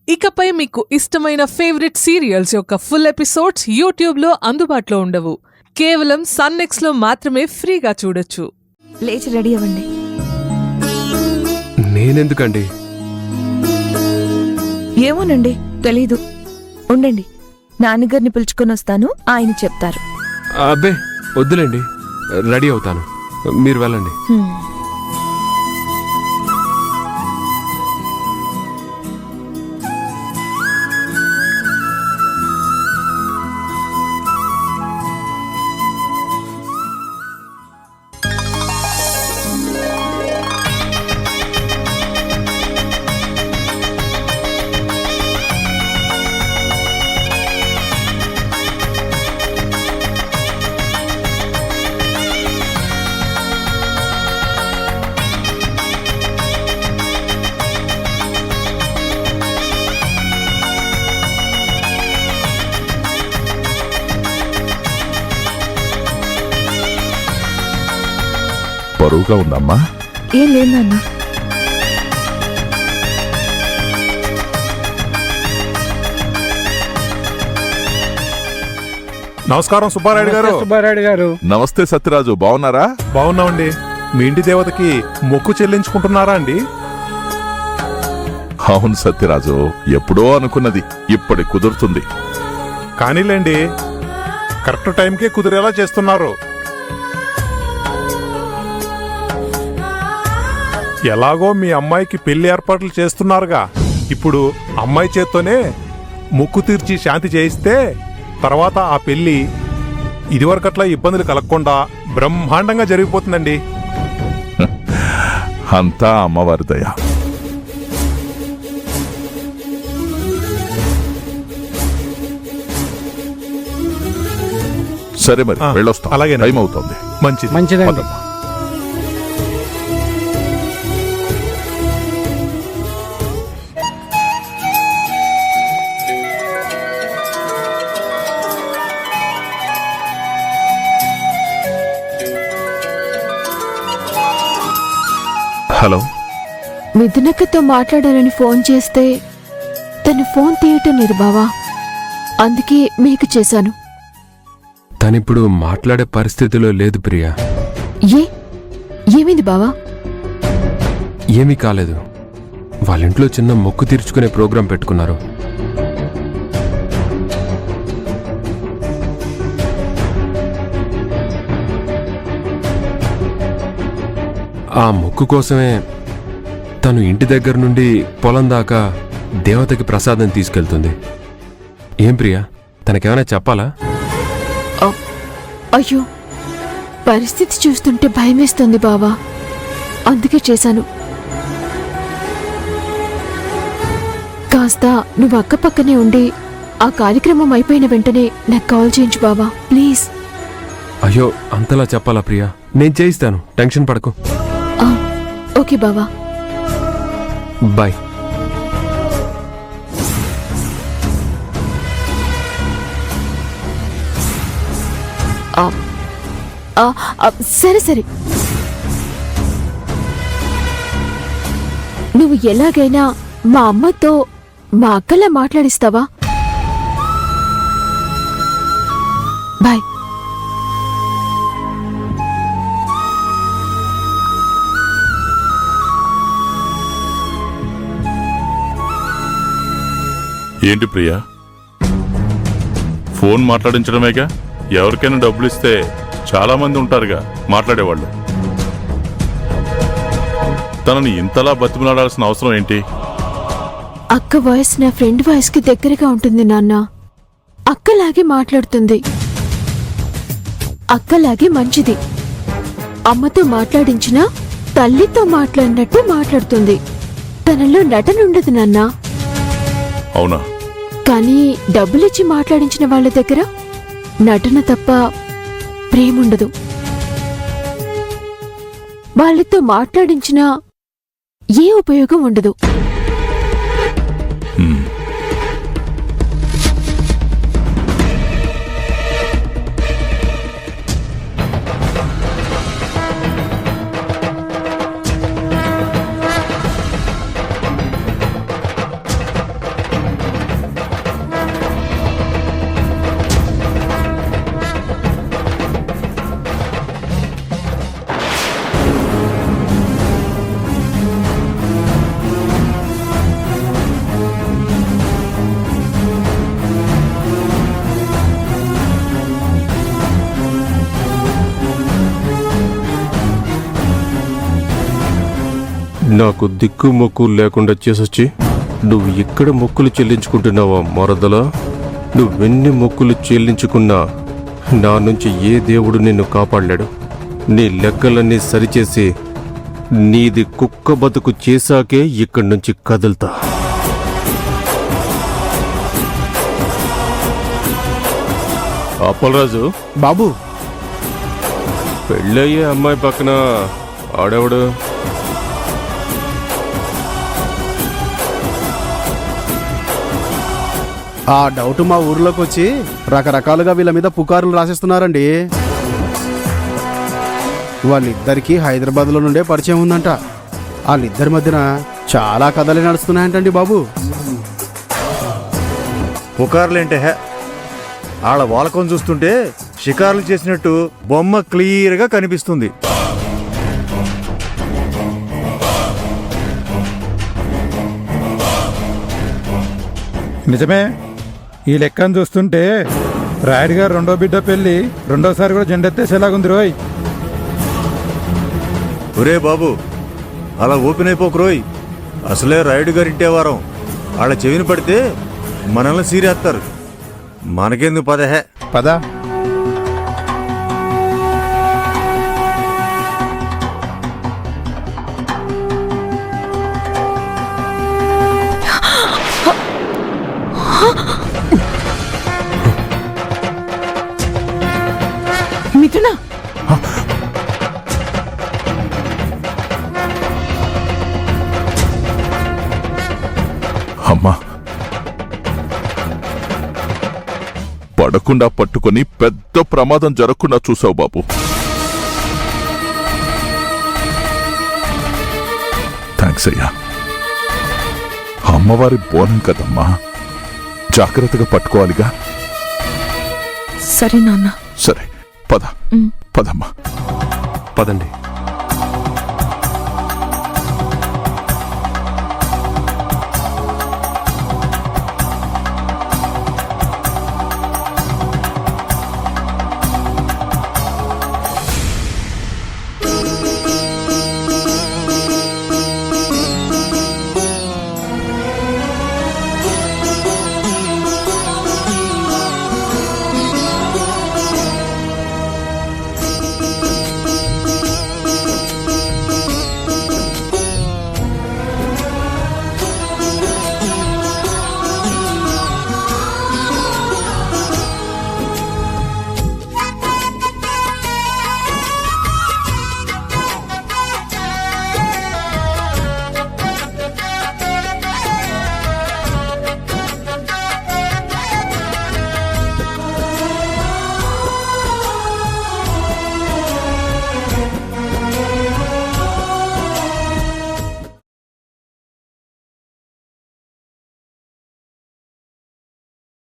ఇకపై మీకు ఇష్టమైన ఫేవరెట్ సీరియల్స్ యొక్క ఫుల్ ఎపిసోడ్స్ యూట్యూబ్లో అందుబాటులో ఉండవు. కేవలం సన్నెక్స్లో మాత్రమే ఫ్రీగా చూడొచ్చు. లేచి రెడీ అవ్వండి. నేనెందుకండి? ఏమోనండి, తెలీదు. ఉండండి, నాన్నగారిని పిలుచుకొని వస్తాను, ఆయన చెప్తారు. అబ్బే వద్దులేండి, రెడీ అవుతాను, మీరు వెళ్ళండి. బరువుగా ఉందమ్మా? ఏం లేదు నాన్న. నమస్కారం సుబ్బారాయుడు గారు. సుబ్బారాయుడు గారు. నమస్తే సత్యరాజు, బాగున్నారా? బాగున్నామండి. మీ ఇంటి దేవతకి మొక్కు చెల్లించుకుంటున్నారా అండి? అవును సత్యరాజు, ఎప్పుడో అనుకున్నది ఇప్పటి కుదురుతుంది. కానీలేండి, కరెక్ట్ టైంకే కుదిరేలా చేస్తున్నారు. ఎలాగో మీ అమ్మాయికి పెళ్లి ఏర్పాట్లు చేస్తున్నారుగా, ఇప్పుడు అమ్మాయి చేత్తోనే ముక్కు తీర్చి శాంతి చేయిస్తే తర్వాత ఆ పెళ్లి ఇదివరకట్లా ఇబ్బందులు కలగకుండా బ్రహ్మాండంగా జరిగిపోతుందండి. అంతా అమ్మవారి దయ. సరే మరి వెళ్ళొస్తాం. అలాగే, టైం అవుతుంది. మంచిదండి. హలో, మిథునక్కతో మాట్లాడాలని ఫోన్ చేస్తే తను ఫోన్ తీయటం లేదు బావా, అందుకే మీకు చేశాను. తనిప్పుడు మాట్లాడే పరిస్థితిలో లేదు ప్రియా. ఏమైంది బావా? ఏమీ కాలేదు, వాళ్ళింట్లో చిన్న మొక్కు తీర్చుకునే ప్రోగ్రాం పెట్టుకున్నారు. ఆ మొక్కు కోసమే తను ఇంటి దగ్గర నుండి పొలం దాకా దేవతకి ప్రసాదం తీసుకెళ్తుంది. ఏం ప్రియా, తనకేమైనా చెప్పాలా? అయ్యో, పరిస్థితి చూస్తుంటే భయమేస్తుంది బావా, అందుకే చేశాను. కాస్త నువ్వు అక్కపక్కనే ఉండి ఆ కార్యక్రమం అయిపోయిన వెంటనే నాకు కాల్ చేయించు బావా, ప్లీజ్. అయ్యో, అంతలా చెప్పాలా ప్రియా? నేను చేయిస్తాను, టెన్షన్ పడకు. ఓకే బావా, బాయ్. సరే సరే, నువ్వు ఎలాగైనా మా అమ్మతో మా అక్కలా మాట్లాడిస్తావా? బాయ్. ఏంటి ప్రియా, ఫోన్ మాట్లాడించడమేగా? ఎవరికైనా డబ్బులు ఇస్తే చాలా మంది ఉంటారుగా మాట్లాడేవాళ్ళు. తనని ఇంతలా బతిమలాడాల్సిన అవసరం ఏంటి? అక్క వాయిస్ నా ఫ్రెండ్ వాయిస్ కి దగ్గరగా ఉంటుంది నాన్న. అక్కలాగే మాట్లాడుతుంది, అక్కలాగే మంచిది. అమ్మతో మాట్లాడించినా తల్లితో మాట్లాడినట్టు మాట్లాడుతుంది. తనలో నటన ఉండదు నాన్న. అవునా? కానీ డబ్బులిచ్చి మాట్లాడించిన వాళ్ళ దగ్గర నటన తప్ప ప్రేముండదు. వాళ్ళతో మాట్లాడించినా ఏ ఉపయోగం ఉండదు. నాకు దిక్కు మొక్కు లేకుండా చేసొచ్చి నువ్వు ఇక్కడ మొక్కులు చెల్లించుకుంటున్నావా మరదలా? నువ్వెన్ని మొక్కులు చెల్లించుకున్నా నా నుంచి ఏ దేవుడు నిన్ను కాపాడలేడు. నీ లెక్కలన్నీ సరిచేసి నీది కుక్క బతుకు చేశాకే ఇక్కడి నుంచి కదులుతా. అప్పలరాజు బాబు, పెళ్ళయ్యే అమ్మాయి పక్కన ఆడెవడు? ఆ డౌట్ మా ఊర్లోకి వచ్చి రకరకాలుగా వీళ్ళ మీద పుకార్లు రాసేస్తున్నారండి. వాళ్ళిద్దరికీ హైదరాబాద్లో నుండే పరిచయం ఉందంట. వాళ్ళిద్దరి మధ్యన చాలా కథలే నడుస్తున్నాయంటండి బాబు. పుకార్లేంటే ఆళ్ళ వాలకం చూస్తుంటే షికారులు చేసినట్టు బొమ్మ క్లియర్గా కనిపిస్తుంది. నిజమే. ఈ లెక్కను చూస్తుంటే రాయుడు గారు రెండో బిడ్డ పెళ్లి రెండోసారి కూడా జెండెత్తేసేలాగుంది రోయ్. ఒరే బాబు, అలా ఓపెన్ అయిపోకు రోయ్. అసలే రాయుడు గారింటే వారం. వాళ్ళ చెవిని పడితే మనల్ని సీరేస్తారు. మనకెందుకు పదహే పద. మిథున, అమ్మా, పడకుండా పట్టుకొని పెద్ద ప్రమాదం జరగకుండా చూసావు బాబు. థ్యాంక్స్ అయ్యా. అమ్మవారి బోనం కదమ్మా, జాగ్రత్తగా పట్టుకోవాలిగా. సరే నాన్న. సరే పద, పదమ్మా. పదండి.